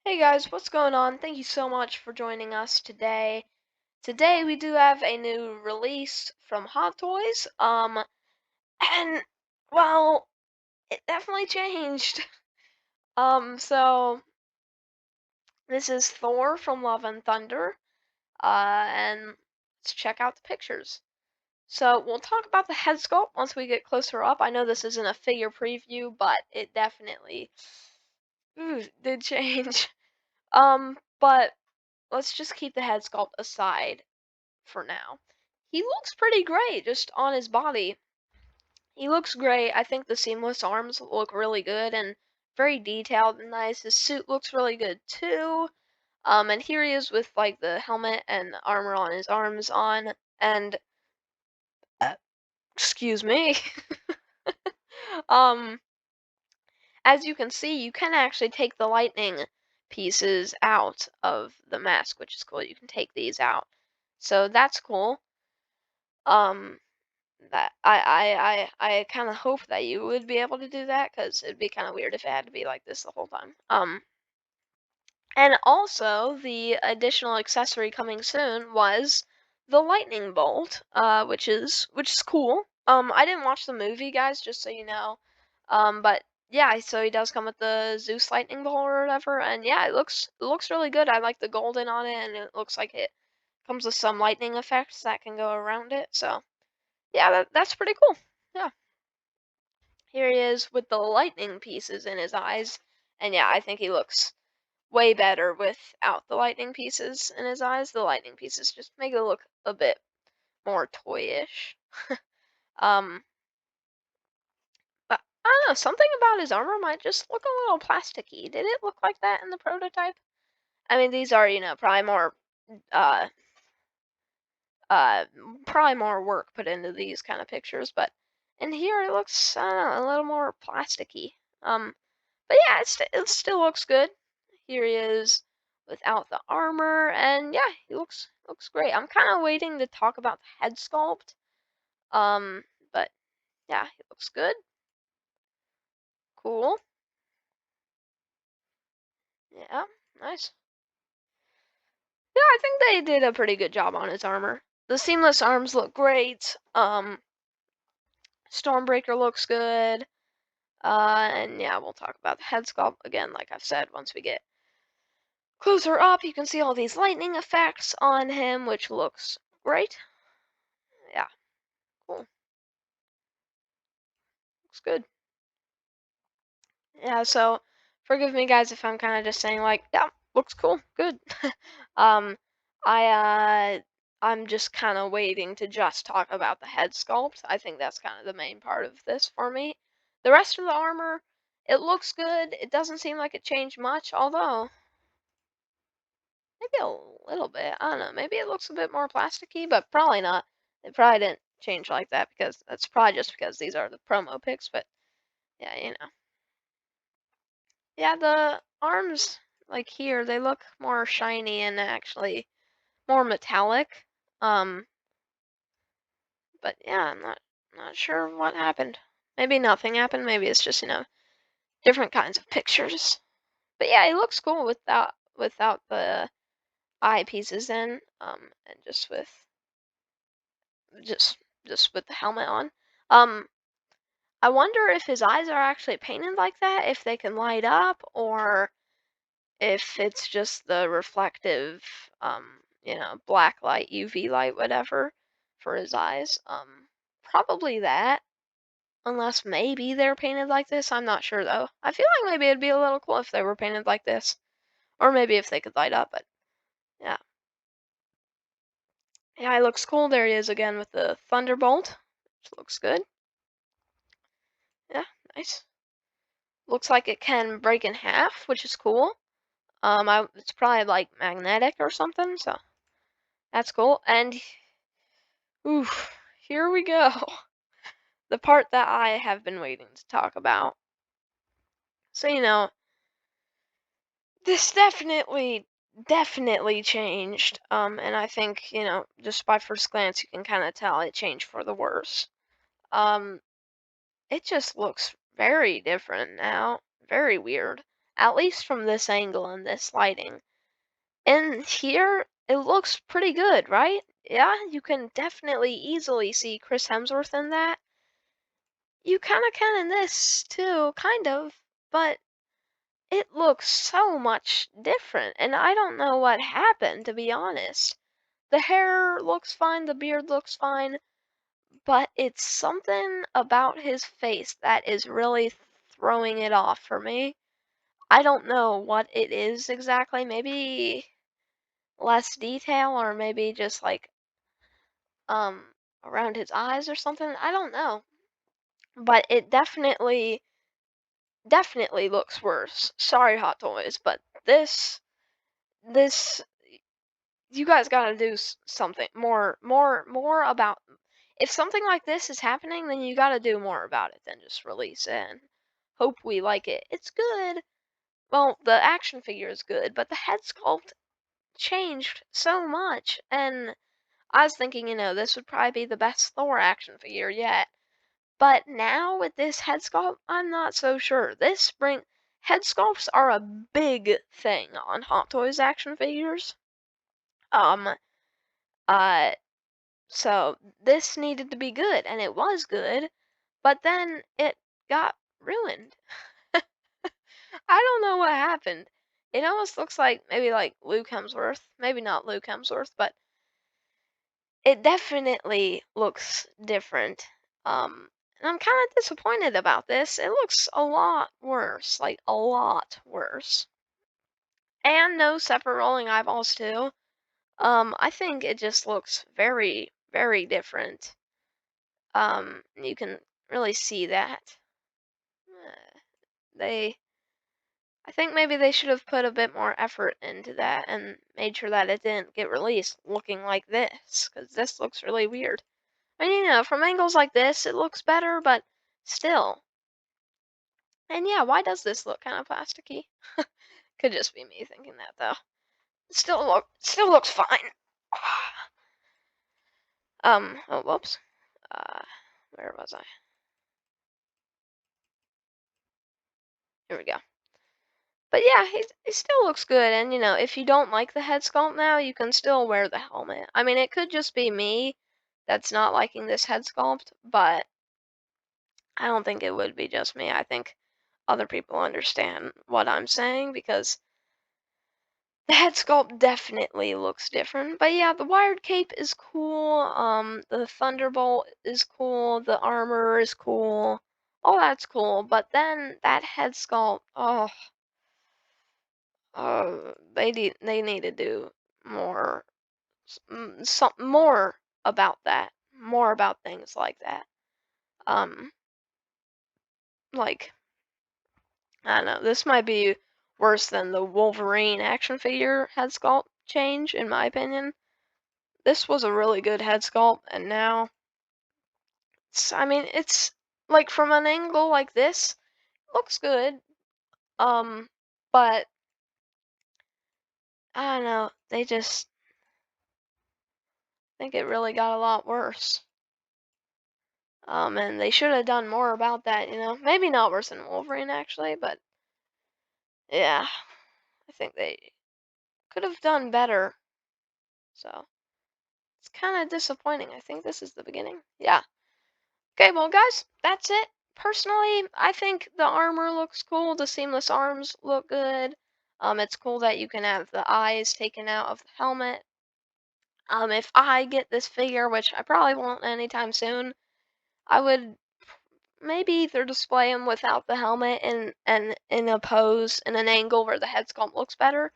Hey guys, what's going on? Thank you so much for joining us today. Today we do have a new release from Hot Toys. And well, it definitely changed. So this is Thor from Love and Thunder. And let's check out the pictures. So we'll talk about the head sculpt once we get closer up. I know this isn't a figure preview, but it definitely did change. But let's just keep the head sculpt aside for now. He looks pretty great just on his body. He looks great. I think the seamless arms look really good and very detailed and nice. His suit looks really good too. And here he is with like the helmet and the armor on his arms on. And uh, excuse me. um, as you can see, you can actually take the lightning pieces out of the mask, which is cool. You can take these out, so that's cool. Um, that I kind of hope that you would be able to do that because it'd be kind of weird if it had to be like this the whole time. And also the additional accessory coming soon was the lightning bolt, which is cool. I didn't watch the movie, guys, just so you know. But yeah, so he does come with the Zeus lightning bolt or whatever, and yeah, it looks really good. I like the golden on it, and it looks like it comes with some lightning effects that can go around it. So yeah, that's pretty cool. Yeah. Here he is with the lightning pieces in his eyes. And yeah, I think he looks way better without the lightning pieces in his eyes. The lightning pieces just make it look a bit more toyish. Um, but I don't know, something about his armor might just look a little plasticky. Did it look like that in the prototype? I mean, these are, probably more uh uh probably more work put into these kind of pictures, but in here it looks, I don't know, a little more plasticky. But yeah, it still looks good. Here he is without the armor, and yeah, he looks great. I'm kind of waiting to talk about the head sculpt. But yeah, he looks good. Cool. Yeah, nice. Yeah, I think they did a pretty good job on his armor. The seamless arms look great. Stormbreaker looks good. And yeah, we'll talk about the head sculpt again, like I've said, once we get closer up. You can see all these lightning effects on him, which looks great. Yeah, cool. Looks good. Yeah, so forgive me guys if I'm kind of just saying like, yeah, looks cool, good. um, I I'm just kind of waiting to just talk about the head sculpt. I think that's kind of the main part of this for me. The rest of the armor, it looks good. It doesn't seem like it changed much, although maybe a little bit. I don't know. Maybe it looks a bit more plasticky, but probably not. It probably didn't change like that because that's probably just because these are the promo pics. But yeah, yeah, the arms, like here, they look more shiny and actually more metallic. Um, but yeah, I'm not sure what happened. Maybe nothing happened. Maybe it's just, different kinds of pictures. But yeah, it looks cool without the eye pieces in, and just just with the helmet on. Um, I wonder if his eyes are actually painted like that, if they can light up, or if it's just the reflective, black light, UV light, whatever, for his eyes. Probably that, unless maybe they're painted like this. I'm not sure though. I feel like maybe it'd be a little cool if they were painted like this, or maybe if they could light up. But yeah, yeah, it looks cool. There he is again with the thunderbolt, which looks good. Yeah, nice. Looks like it can break in half, which is cool. It's probably like magnetic or something, so that's cool. And oof, here we go. The part that I have been waiting to talk about. So, this definitely changed. And I think, just by first glance, you can kind of tell it changed for the worse. Um, it just looks very different now. Very weird. at least from this angle and this lighting. And here, it looks pretty good, right? Yeah, you can definitely easily see Chris Hemsworth in that. You kinda can in this too, kind of, but it looks so much different, and I don't know what happened, to be honest. The hair looks fine, the beard looks fine, but it's something about his face that is really throwing it off for me. I don't know what it is exactly. Maybe less detail or maybe just like around his eyes or something. I don't know. But it definitely looks worse. Sorry, Hot Toys, but this you guys got to do something more about if something like this is happening, then you got to do more about it than just release it and hope we like it. It's good. Well, the action figure is good, but the head sculpt changed so much, and I was thinking, this would probably be the best Thor action figure yet. But now with this head sculpt, I'm not so sure. Head sculpts are a big thing on Hot Toys action figures. Um, uh, so this needed to be good, and it was good, but then it got ruined. I don't know what happened. It almost looks like maybe like Luke Hemsworth. Maybe not Luke Hemsworth, but it definitely looks different. And I'm kind of disappointed about this. It looks a lot worse, like a lot worse. And no separate rolling eyeballs too. I think it just looks very, very different. You can really see that. Uh, they, I think maybe they should have put a bit more effort into that and made sure that it didn't get released looking like this, because this looks really weird. I mean, from angles like this, it looks better, but still. And yeah, why does this look kind of plasticky? Could just be me thinking that though. It still looks fine. Oh, whoops. Uh, where was I? Here we go. But yeah, he still looks good. And if you don't like the head sculpt now, you can still wear the helmet. I mean, it could just be me that's not liking this head sculpt, but I don't think it would be just me. I think other people understand what I'm saying because the head sculpt definitely looks different. But yeah, the wired cape is cool. The thunderbolt is cool. The armor is cool. All that's cool. But then that head sculpt, they need to do more, some more about that. More about things like that. Um, like I don't know. This might be worse than the Wolverine action figure head sculpt change, in my opinion. This was a really good head sculpt, and now I mean, it's like from an angle like this, looks good. Um, but I don't know. They just think it really got a lot worse. And they should have done more about that. Maybe not worse than Wolverine actually, but yeah, I think they could have done better. So it's kind of disappointing. I think this is the beginning. Yeah. Okay, well, guys, that's it. Personally, I think the armor looks cool. The seamless arms look good. It's cool that you can have the eyes taken out of the helmet. If I get this figure, which I probably won't anytime soon, I would maybe either display him without the helmet and in a pose in an angle where the head sculpt looks better.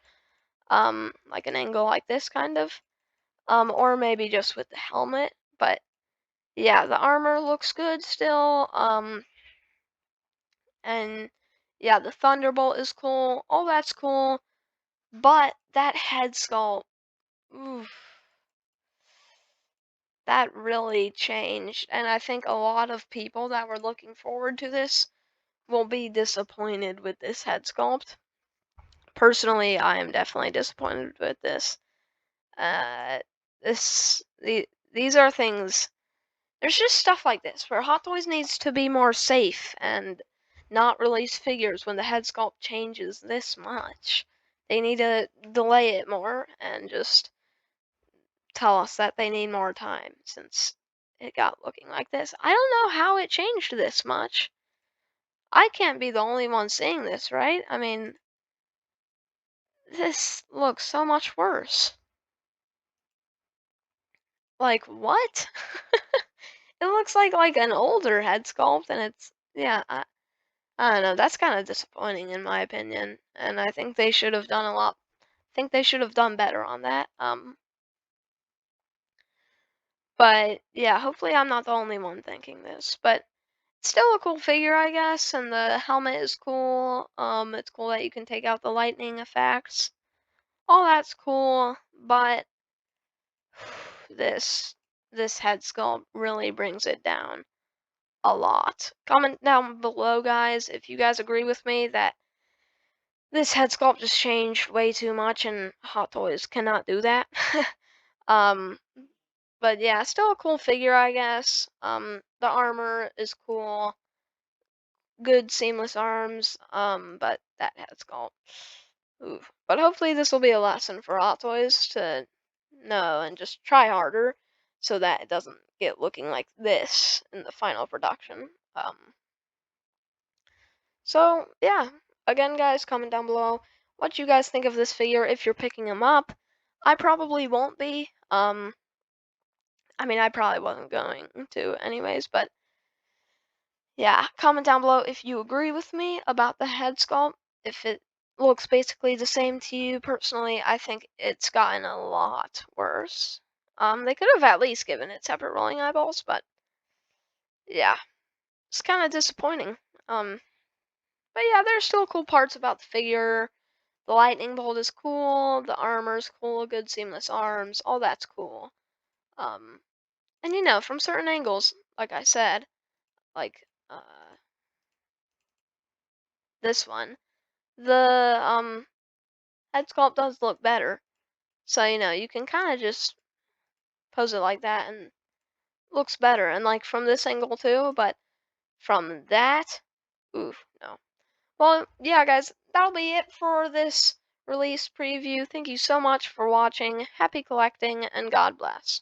Like an angle like this kind of. Or maybe just with the helmet. But yeah, the armor looks good still. And yeah, the Thunderbolt is cool. All that's cool. But that head sculpt, oof, that really changed. And I think a lot of people that were looking forward to this will be disappointed with this head sculpt. Personally, I am definitely disappointed with this. Uh, these are things. There's just stuff like this where Hot Toys needs to be more safe and not release figures when the head sculpt changes this much. They need to delay it more and just tell us that they need more time since it got looking like this. I don't know how it changed this much. I can't be the only one seeing this, right? I mean, this looks so much worse. Like, what? It looks like an older head sculpt, and it's yeah. I don't know. That's kind of disappointing in my opinion, and I think they should have done a lot. Think they should have done better on that. But yeah, hopefully I'm not the only one thinking this. But still a cool figure, I guess, and the helmet is cool. It's cool that you can take out the lightning effects. All that's cool, but this this head sculpt really brings it down a lot. Comment down below, guys, if you guys agree with me that this head sculpt just changed way too much and Hot Toys cannot do that. um, but yeah, still a cool figure, I guess. The armor is cool. Good seamless arms. But that head sculpt. Oof. But hopefully this will be a lesson for Hot Toys to know and just try harder so that it doesn't get looking like this in the final production. So yeah, again, guys, comment down below what you guys think of this figure if you're picking him up. I probably won't be. I mean, I probably wasn't going to anyways, but yeah, comment down below if you agree with me about the head sculpt. If it looks basically the same to you personally, I think it's gotten a lot worse. They could have at least given it separate rolling eyeballs, but yeah, it's kind of disappointing. Um, but yeah, there's still cool parts about the figure. The lightning bolt is cool, the armor's cool, good seamless arms, all that's cool. Um, and you know, from certain angles, like I said, like this one, the head sculpt does look better. So you know, you can kind of just pose it like that and looks better. And like from this angle too, but from that, oof, no. Well, yeah, guys, that'll be it for this release preview. Thank you so much for watching. Happy collecting, and God bless.